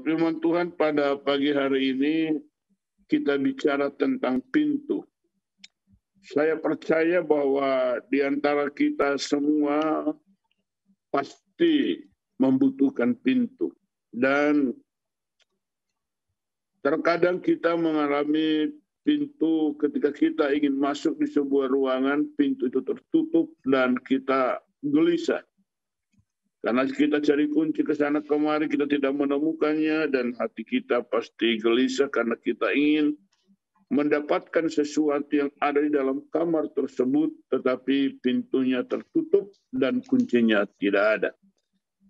Firman Tuhan pada pagi hari ini kita bicara tentang pintu. Saya percaya bahwa di antara kita semua pasti membutuhkan pintu. Dan terkadang kita mengalami pintu ketika kita ingin masuk di sebuah ruangan, pintu itu tertutup dan kita gelisah. Karena kita cari kunci ke sana kemari, kita tidak menemukannya, dan hati kita pasti gelisah karena kita ingin mendapatkan sesuatu yang ada di dalam kamar tersebut, tetapi pintunya tertutup dan kuncinya tidak ada.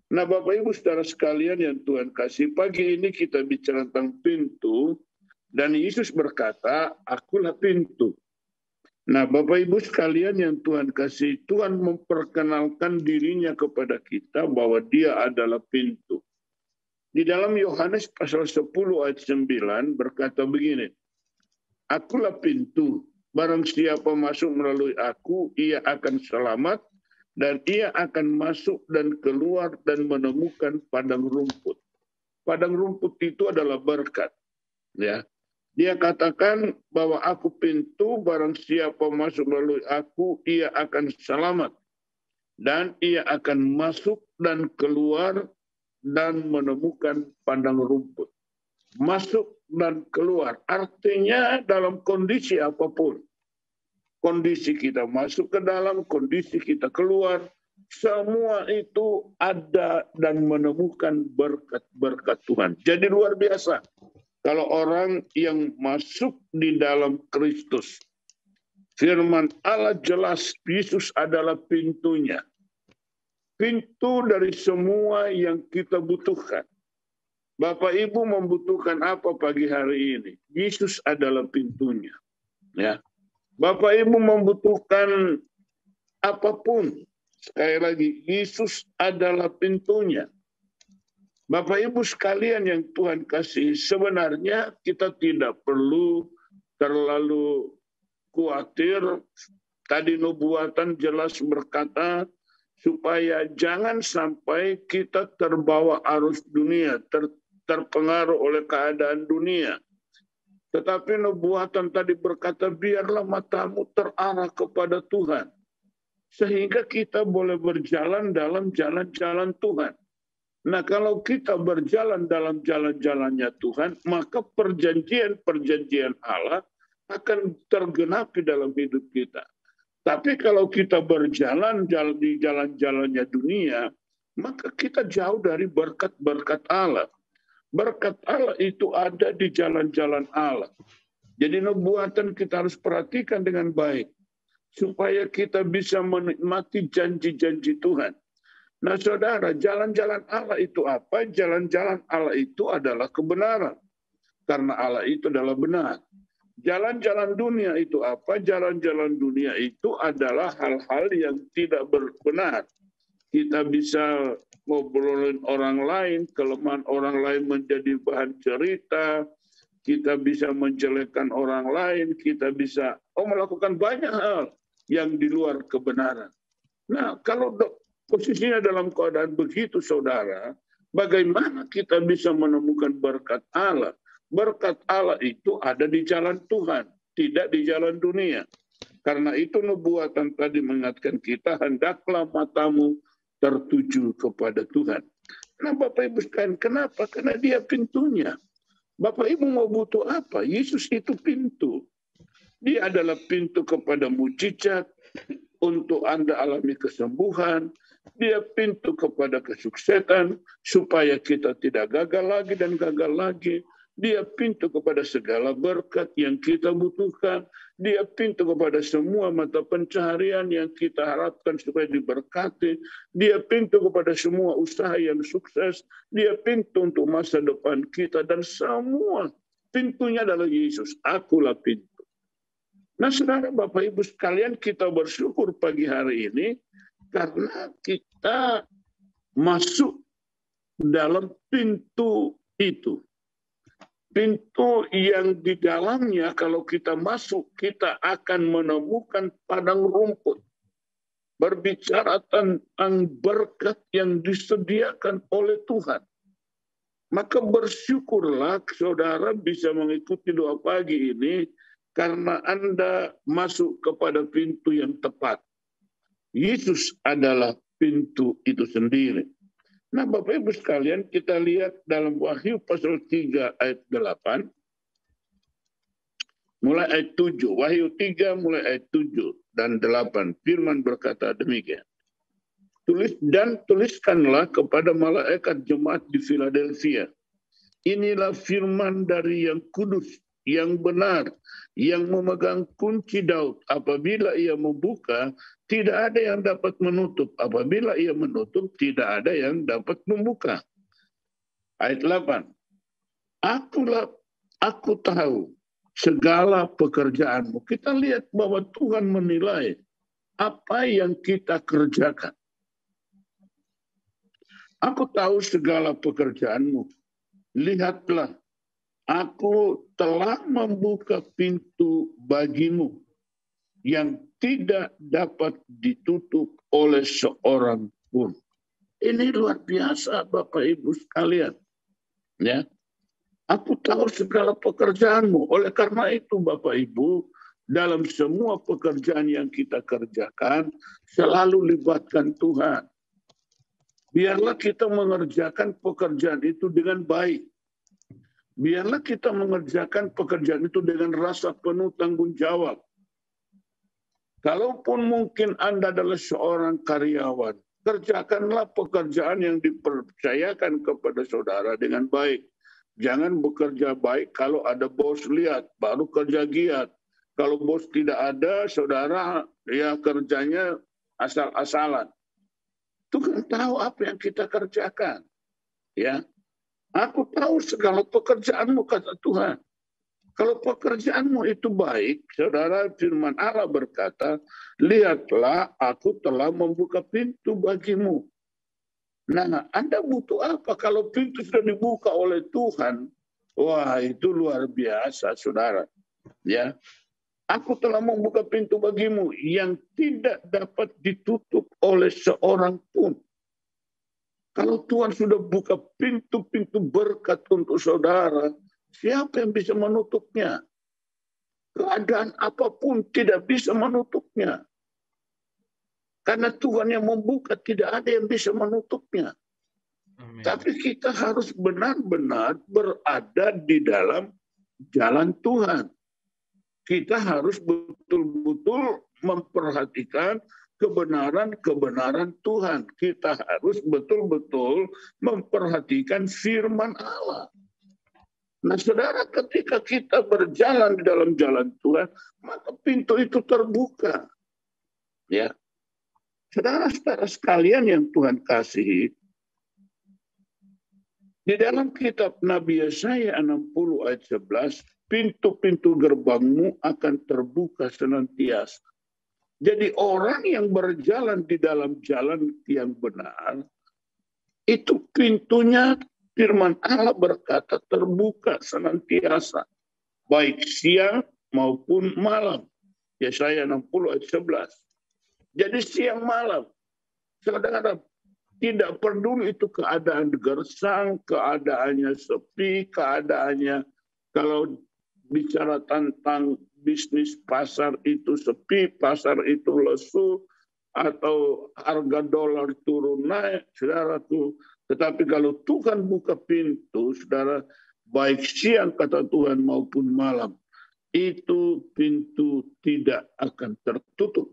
Nah, Bapak Ibu Saudara sekalian yang Tuhan kasih, pagi ini kita bicara tentang pintu, dan Yesus berkata, "Akulah pintu." Nah, Bapak Ibu sekalian yang Tuhan kasih, Tuhan memperkenalkan dirinya kepada kita bahwa Dia adalah pintu. Di dalam Yohanes pasal 10 ayat 9 berkata begini, "Akulah pintu, barang siapa masuk melalui aku, ia akan selamat, dan ia akan masuk dan keluar dan menemukan padang rumput." Padang rumput itu adalah berkat. Ya. Dia katakan bahwa aku pintu, barang siapa masuk melalui aku, ia akan selamat. Dan ia akan masuk dan keluar dan menemukan padang rumput. Masuk dan keluar, artinya dalam kondisi apapun. Kondisi kita masuk ke dalam, kondisi kita keluar, semua itu ada dan menemukan berkat-berkat Tuhan. Jadi luar biasa. Kalau orang yang masuk di dalam Kristus, firman Allah jelas, Yesus adalah pintunya. Pintu dari semua yang kita butuhkan. Bapak Ibu membutuhkan apa pagi hari ini? Yesus adalah pintunya. Ya. Bapak Ibu membutuhkan apapun. Sekali lagi, Yesus adalah pintunya. Bapak Ibu sekalian yang Tuhan kasih, sebenarnya kita tidak perlu terlalu khawatir. Tadi nubuatan jelas berkata, supaya jangan sampai kita terbawa arus dunia, terpengaruh oleh keadaan dunia. Tetapi nubuatan tadi berkata, biarlah matamu terarah kepada Tuhan. Sehingga kita boleh berjalan dalam jalan-jalan Tuhan. Nah, kalau kita berjalan dalam jalan-jalannya Tuhan, maka perjanjian-perjanjian Allah akan tergenapi dalam hidup kita. Tapi kalau kita berjalan di jalan-jalannya dunia, maka kita jauh dari berkat-berkat Allah. Berkat Allah itu ada di jalan-jalan Allah. Jadi nubuatan kita harus perhatikan dengan baik, supaya kita bisa menikmati janji-janji Tuhan. Nah, saudara, jalan-jalan Allah itu apa? Jalan-jalan Allah itu adalah kebenaran. Karena Allah itu adalah benar. Jalan-jalan dunia itu apa? Jalan-jalan dunia itu adalah hal-hal yang tidak benar. Kita bisa ngobrolin orang lain, kelemahan orang lain menjadi bahan cerita, kita bisa menjelekkan orang lain, kita bisa melakukan banyak hal yang di luar kebenaran. Nah, kalau posisinya dalam keadaan begitu, saudara, bagaimana kita bisa menemukan berkat Allah? Berkat Allah itu ada di jalan Tuhan, tidak di jalan dunia. Karena itu nubuatan tadi mengingatkan kita, hendaklah matamu tertuju kepada Tuhan. Nah, Bapak Ibu sekalian, kenapa? Karena Dia pintunya. Bapak Ibu mau butuh apa? Yesus itu pintu. Dia adalah pintu kepada mujizat, untuk Anda alami kesembuhan. Dia pintu kepada kesuksesan, supaya kita tidak gagal lagi dan gagal lagi. Dia pintu kepada segala berkat yang kita butuhkan. Dia pintu kepada semua mata pencaharian yang kita harapkan supaya diberkati. Dia pintu kepada semua usaha yang sukses. Dia pintu untuk masa depan kita. Dan semua pintunya adalah Yesus. Akulah pintu. Nah, saudara, Bapak Ibu sekalian, kita bersyukur pagi hari ini karena kita masuk dalam pintu itu. Pintu yang di dalamnya kalau kita masuk, kita akan menemukan padang rumput. Berbicara tentang berkat yang disediakan oleh Tuhan. Maka bersyukurlah saudara bisa mengikuti doa pagi ini karena Anda masuk kepada pintu yang tepat. Yesus adalah pintu itu sendiri. Nah, Bapak Ibu sekalian, kita lihat dalam Wahyu pasal 3 ayat 8, mulai ayat 7. Wahyu 3 mulai ayat 7 dan 8. Firman berkata demikian. Tuliskanlah kepada malaikat jemaat di Philadelphia. Inilah firman dari yang kudus, yang benar, yang memegang kunci Daud. Apabila ia membuka, tidak ada yang dapat menutup. Apabila ia menutup, tidak ada yang dapat membuka. Ayat 8. Aku tahu segala pekerjaanmu. Kita lihat bahwa Tuhan menilai apa yang kita kerjakan. Aku tahu segala pekerjaanmu. Lihatlah, aku telah membuka pintu bagimu yang tidak dapat ditutup oleh seorang pun. Ini luar biasa, Bapak Ibu sekalian. Ya, aku tahu segala pekerjaanmu. Oleh karena itu, Bapak Ibu, dalam semua pekerjaan yang kita kerjakan, selalu libatkan Tuhan. Biarlah kita mengerjakan pekerjaan itu dengan baik. Biarlah kita mengerjakan pekerjaan itu dengan rasa penuh tanggung jawab. Kalaupun mungkin Anda adalah seorang karyawan, kerjakanlah pekerjaan yang dipercayakan kepada saudara dengan baik. Jangan bekerja baik kalau ada bos lihat, baru kerja giat. Kalau bos tidak ada, saudara ya kerjanya asal-asalan. Tuhan tahu apa yang kita kerjakan. Ya, aku tahu segala pekerjaanmu, kata Tuhan. Kalau pekerjaanmu itu baik, saudara, firman Allah berkata, lihatlah aku telah membuka pintu bagimu. Nah, Anda butuh apa kalau pintu sudah dibuka oleh Tuhan? Wah, itu luar biasa, saudara. Ya, aku telah membuka pintu bagimu yang tidak dapat ditutup oleh seorang pun. Kalau Tuhan sudah buka pintu-pintu berkat untuk saudara, siapa yang bisa menutupnya? Keadaan apapun tidak bisa menutupnya. Karena Tuhan yang membuka, tidak ada yang bisa menutupnya. Amin. Tapi kita harus benar-benar berada di dalam jalan Tuhan. Kita harus betul-betul memperhatikan kebenaran-kebenaran Tuhan. Kita harus betul-betul memperhatikan firman Allah. Nah, saudara, ketika kita berjalan di dalam jalan Tuhan, maka pintu itu terbuka. Ya, saudara-saudara sekalian yang Tuhan kasihi, di dalam kitab Nabi Yesaya 60 ayat 11, pintu-pintu gerbangmu akan terbuka senantiasa. Jadi orang yang berjalan di dalam jalan yang benar, itu pintunya firman Allah berkata terbuka senantiasa. Baik siang maupun malam. Yesaya 60 ayat 11. Jadi siang malam, saudara, tidak peduli itu keadaan gersang, keadaannya sepi, keadaannya kalau bicara tentang bisnis pasar itu sepi, pasar itu lesu, atau harga dolar turun naik, saudara tuh. Tetapi kalau Tuhan buka pintu, saudara, baik siang kata Tuhan maupun malam, itu pintu tidak akan tertutup.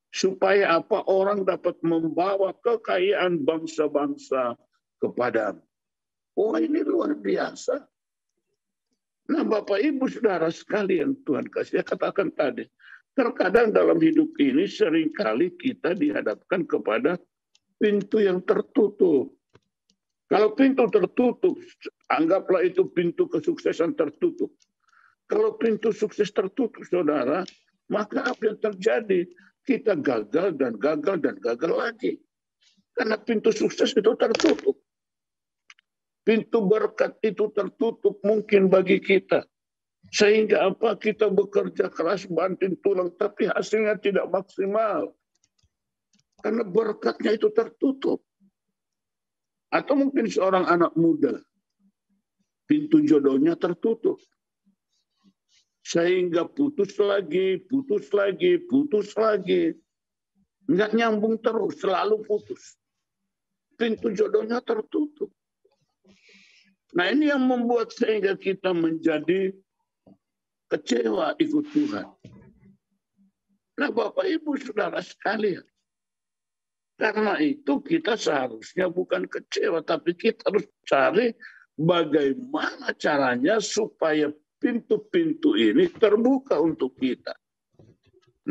Supaya apa? Orang dapat membawa kekayaan bangsa-bangsa kepadamu. Oh, ini luar biasa. Nah, Bapak Ibu Saudara sekalian, Tuhan kasih katakan tadi, terkadang dalam hidup ini seringkali kita dihadapkan kepada pintu yang tertutup. Kalau pintu tertutup, anggaplah itu pintu kesuksesan tertutup. Kalau pintu sukses tertutup, saudara, maka apa yang terjadi? Kita gagal dan gagal dan gagal lagi. Karena pintu sukses itu tertutup. Pintu berkat itu tertutup mungkin bagi kita. Sehingga apa? Kita bekerja keras, banting tulang, tapi hasilnya tidak maksimal. Karena berkatnya itu tertutup. Atau mungkin seorang anak muda. pintu jodohnya tertutup. Sehingga putus lagi. Nggak nyambung terus, selalu putus. Pintu jodohnya tertutup. Nah ini yang membuat sehingga kita menjadi kecewa ikut Tuhan. Nah Bapak Ibu Saudara sekalian, karena itu kita seharusnya bukan kecewa, tapi kita harus cari bagaimana caranya supaya pintu-pintu ini terbuka untuk kita.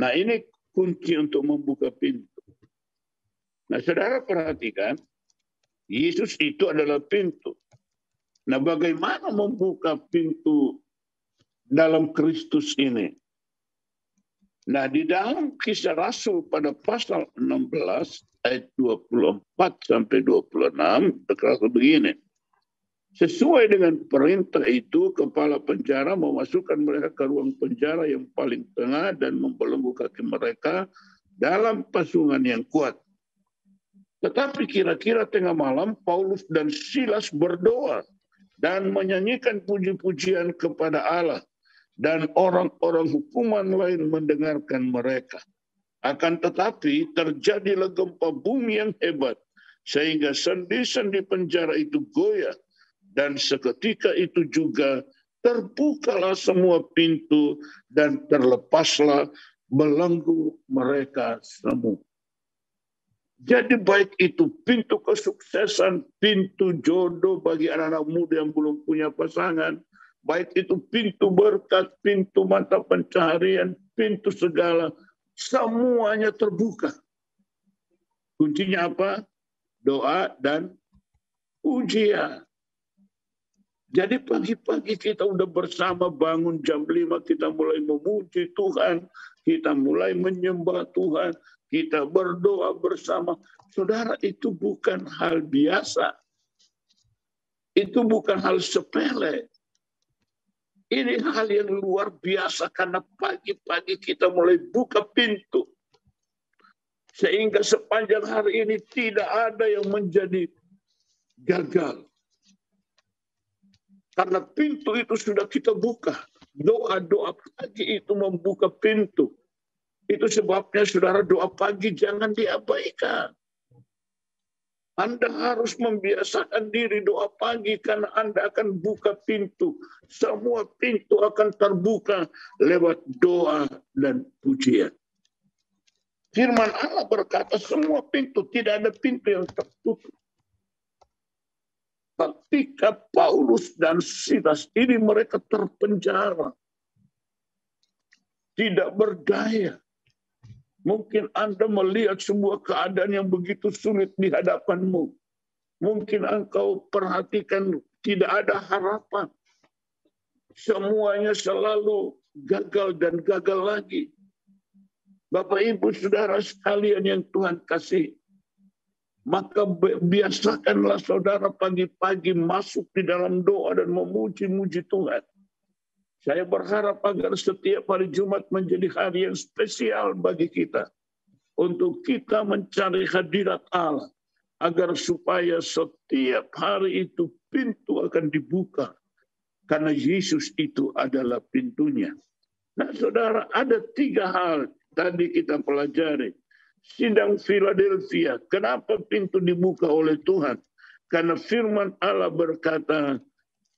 Nah ini kunci untuk membuka pintu. Nah saudara perhatikan, Yesus itu adalah pintu. Nah bagaimana membuka pintu dalam Kristus ini? Nah di dalam Kisah Rasul pada pasal 16 ayat 24 sampai 26 terkata begini. Sesuai dengan perintah itu, kepala penjara memasukkan mereka ke ruang penjara yang paling tengah dan membelenggu kaki mereka dalam pasungan yang kuat. Tetapi kira-kira tengah malam, Paulus dan Silas berdoa dan menyanyikan puji-pujian kepada Allah. Dan orang-orang hukuman lain mendengarkan mereka. Akan tetapi terjadilah gempa bumi yang hebat, sehingga sendi-sendi penjara itu goyah. Dan seketika itu juga terbukalah semua pintu dan terlepaslah belenggu mereka semua. Jadi baik itu pintu kesuksesan, pintu jodoh bagi anak-anak muda yang belum punya pasangan, baik itu pintu berkat, pintu mata pencaharian, pintu segala, semuanya terbuka. Kuncinya apa? Doa dan pujian. Jadi pagi-pagi kita udah bersama bangun jam 5, kita mulai memuji Tuhan, kita mulai menyembah Tuhan, kita berdoa bersama. Saudara, itu bukan hal biasa. Itu bukan hal sepele. Ini hal yang luar biasa karena pagi-pagi kita mulai buka pintu. Sehingga sepanjang hari ini tidak ada yang menjadi gagal. Karena pintu itu sudah kita buka. Doa-doa pagi itu membuka pintu. Itu sebabnya saudara doa pagi jangan diabaikan. Anda harus membiasakan diri doa pagi karena Anda akan buka pintu. Semua pintu akan terbuka lewat doa dan pujian. Firman Allah berkata semua pintu, tidak ada pintu yang tertutup. Ketika Paulus dan Silas ini mereka terpenjara. Tidak berdaya. Mungkin Anda melihat sebuah keadaan yang begitu sulit di hadapanmu. Mungkin engkau perhatikan tidak ada harapan. Semuanya selalu gagal dan gagal lagi. Bapak Ibu Saudara sekalian yang Tuhan kasih. Maka biasakanlah saudara pagi-pagi masuk di dalam doa dan memuji-muji Tuhan. Saya berharap agar setiap hari Jumat menjadi hari yang spesial bagi kita. Untuk kita mencari hadirat Allah. Agar supaya setiap hari itu pintu akan dibuka. Karena Yesus itu adalah pintunya. Nah saudara, ada 3 hal tadi kita pelajari. Sidang Philadelphia, kenapa pintu dibuka oleh Tuhan? Karena firman Allah berkata,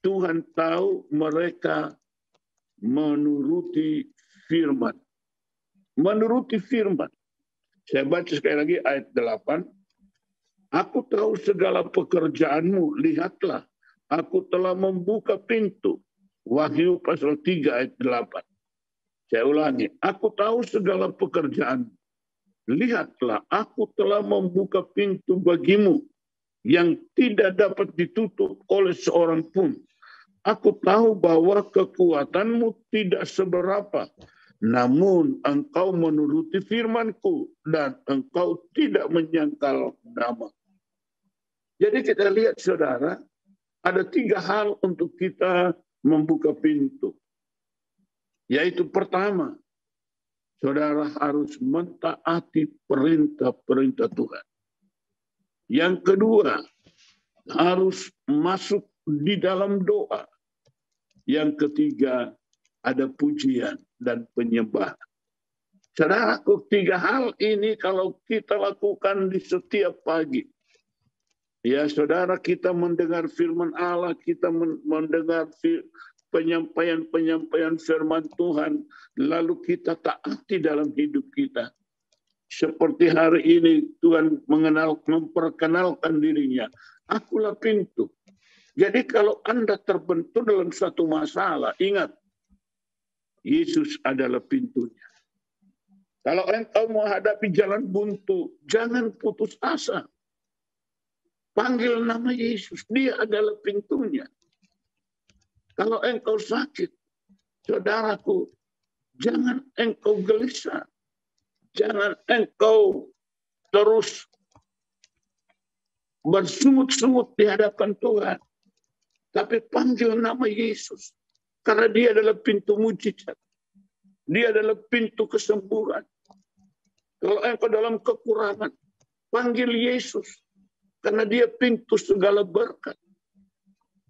Tuhan tahu mereka menuruti firman. Menuruti firman. Saya baca sekali lagi ayat 8. Aku tahu segala pekerjaanmu, lihatlah. Aku telah membuka pintu. Wahyu pasal 3 ayat 8. Saya ulangi, aku tahu segala pekerjaanmu. Lihatlah, aku telah membuka pintu bagimu yang tidak dapat ditutup oleh seorang pun. Aku tahu bahwa kekuatanmu tidak seberapa, namun engkau menuruti firmanku dan engkau tidak menyangkal nama. Jadi kita lihat saudara, ada 3 hal untuk kita membuka pintu. Yaitu pertama, saudara harus mentaati perintah-perintah Tuhan. Yang kedua, harus masuk di dalam doa. Yang ketiga, ada pujian dan penyembahan. Saudaraku, 3 hal ini kalau kita lakukan di setiap pagi. Ya saudara, kita mendengar firman Allah, kita mendengar penyampaian firman Tuhan, lalu kita taati dalam hidup kita. Seperti hari ini Tuhan memperkenalkan dirinya. Akulah pintu. Jadi kalau Anda terbentur dalam suatu masalah, ingat, Yesus adalah pintunya. Kalau engkau menghadapi jalan buntu, jangan putus asa. Panggil nama Yesus, dia adalah pintunya. Kalau engkau sakit, saudaraku, jangan engkau gelisah. Jangan engkau terus bersungut-sungut di hadapan Tuhan. Tapi panggil nama Yesus. Karena dia adalah pintu mujizat. Dia adalah pintu kesembuhan. Kalau engkau dalam kekurangan, panggil Yesus. Karena dia pintu segala berkat.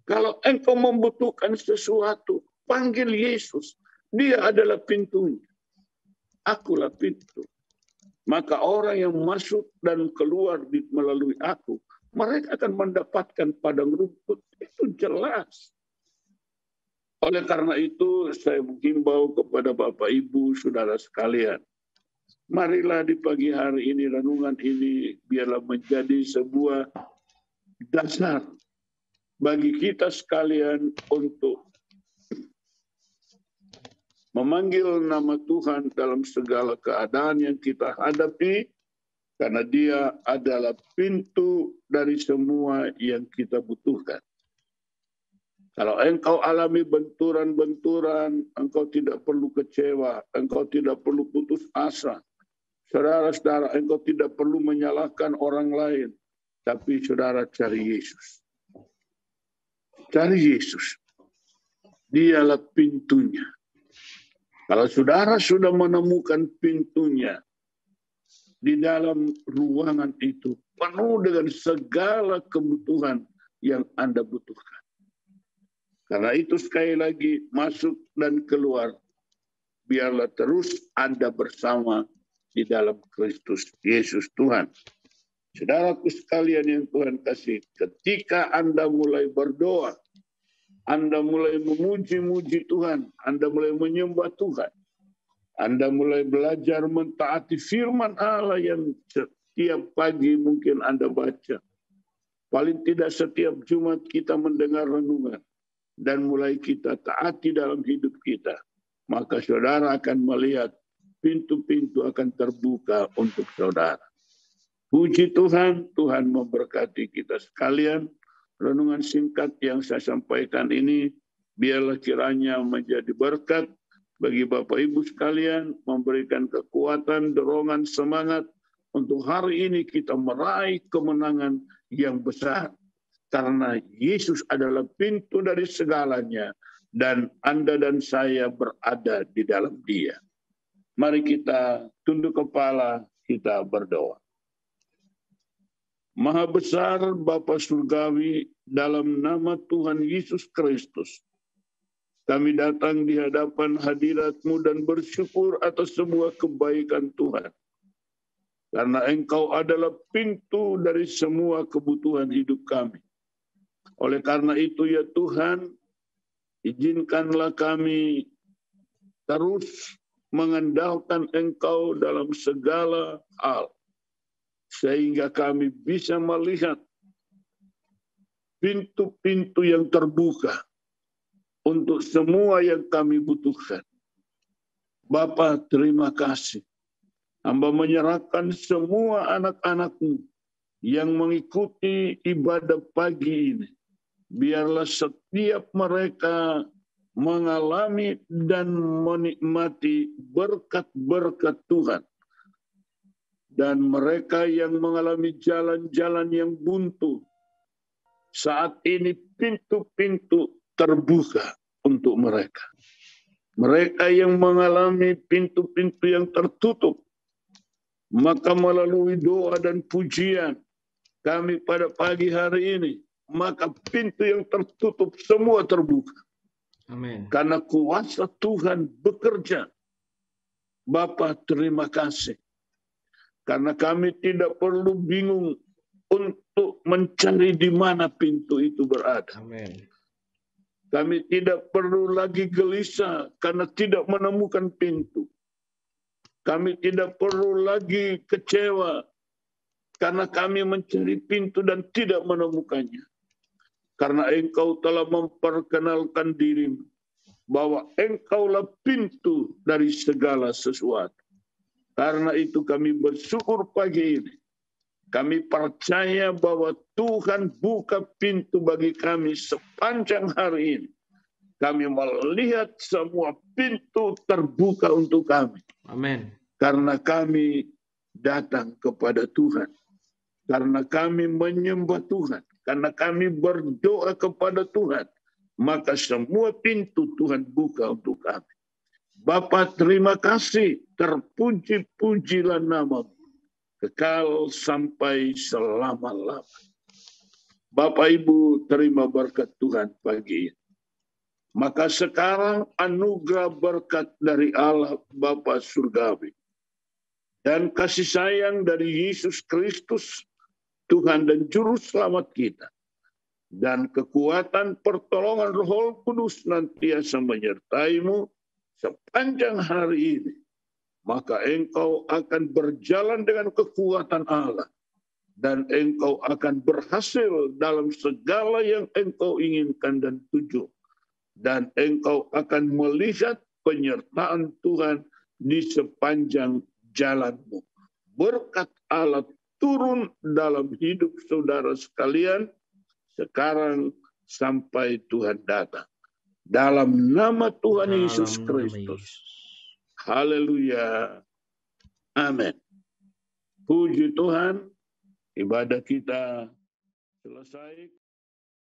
Kalau engkau membutuhkan sesuatu, panggil Yesus. Dia adalah pintunya. Akulah pintu. Maka orang yang masuk dan keluar melalui aku, mereka akan mendapatkan padang rumput. Itu jelas. Oleh karena itu, saya menghimbau kepada Bapak, Ibu, Saudara sekalian. Marilah di pagi hari ini, renungan ini, biarlah menjadi sebuah dasar bagi kita sekalian untuk memanggil nama Tuhan dalam segala keadaan yang kita hadapi, karena dia adalah pintu dari semua yang kita butuhkan. Kalau engkau alami benturan-benturan, engkau tidak perlu kecewa, engkau tidak perlu putus asa. Saudara-saudara, engkau tidak perlu menyalahkan orang lain, tapi saudara cari Yesus. Cari Yesus. Dialah pintunya. Kalau saudara sudah menemukan pintunya, di dalam ruangan itu penuh dengan segala kebutuhan yang Anda butuhkan. Karena itu sekali lagi, masuk dan keluar, biarlah terus Anda bersama di dalam Kristus Yesus Tuhan. Saudaraku sekalian yang Tuhan kasih, ketika Anda mulai berdoa, Anda mulai memuji-muji Tuhan, Anda mulai menyembah Tuhan, Anda mulai belajar mentaati firman Allah yang setiap pagi mungkin Anda baca. Paling tidak setiap Jumat kita mendengar renungan. Dan mulai kita taati dalam hidup kita. Maka saudara akan melihat pintu-pintu akan terbuka untuk saudara. Puji Tuhan, Tuhan memberkati kita sekalian. Renungan singkat yang saya sampaikan ini, biarlah kiranya menjadi berkat bagi Bapak Ibu sekalian, memberikan kekuatan, dorongan, semangat untuk hari ini kita meraih kemenangan yang besar. Karena Yesus adalah pintu dari segalanya dan Anda dan saya berada di dalam Dia. Mari kita tunduk kepala, kita berdoa. Maha besar Bapa Surgawi, dalam nama Tuhan Yesus Kristus, kami datang di hadapan hadirat-Mu dan bersyukur atas semua kebaikan Tuhan. Karena Engkau adalah pintu dari semua kebutuhan hidup kami. Oleh karena itu ya Tuhan, izinkanlah kami terus mengandalkan Engkau dalam segala hal. Sehingga kami bisa melihat pintu-pintu yang terbuka untuk semua yang kami butuhkan. Bapa, terima kasih. Hamba menyerahkan semua anak-anak-Mu yang mengikuti ibadah pagi ini. Biarlah setiap mereka mengalami dan menikmati berkat-berkat Tuhan. Dan mereka yang mengalami jalan-jalan yang buntu, saat ini pintu-pintu terbuka untuk mereka. Mereka yang mengalami pintu-pintu yang tertutup, maka melalui doa dan pujian, kami pada pagi hari ini maka pintu yang tertutup semua terbuka. Amin. Karena kuasa Tuhan bekerja. Bapa, terima kasih. Karena kami tidak perlu bingung untuk mencari di mana pintu itu berada. Amin. Kami tidak perlu lagi gelisah karena tidak menemukan pintu. Kami tidak perlu lagi kecewa karena kami mencari pintu dan tidak menemukannya. Karena Engkau telah memperkenalkan dirimu bahwa Engkaulah pintu dari segala sesuatu. Karena itu kami bersyukur pagi ini. Kami percaya bahwa Tuhan buka pintu bagi kami sepanjang hari ini. Kami melihat semua pintu terbuka untuk kami. Amin. Karena kami datang kepada Tuhan. Karena kami menyembah Tuhan. Karena kami berdoa kepada Tuhan. Maka semua pintu Tuhan buka untuk kami. Bapa, terima kasih. Terpuji-pujilah namamu. Kekal sampai selama-lamanya. Bapak Ibu, terima berkat Tuhan pagi ini. Maka sekarang anugerah berkat dari Allah Bapa Surgawi dan kasih sayang dari Yesus Kristus, Tuhan dan Juru Selamat kita, dan kekuatan pertolongan Roh Kudus nantiasa menyertaimu sepanjang hari ini. Maka engkau akan berjalan dengan kekuatan Allah. Dan engkau akan berhasil dalam segala yang engkau inginkan dan tuju. Dan engkau akan melihat penyertaan Tuhan di sepanjang jalanmu. Berkat Allah turun dalam hidup saudara sekalian sekarang sampai Tuhan datang. Dalam nama Tuhan Yesus Kristus. Haleluya. Amin. Puji Tuhan, ibadah kita selesai.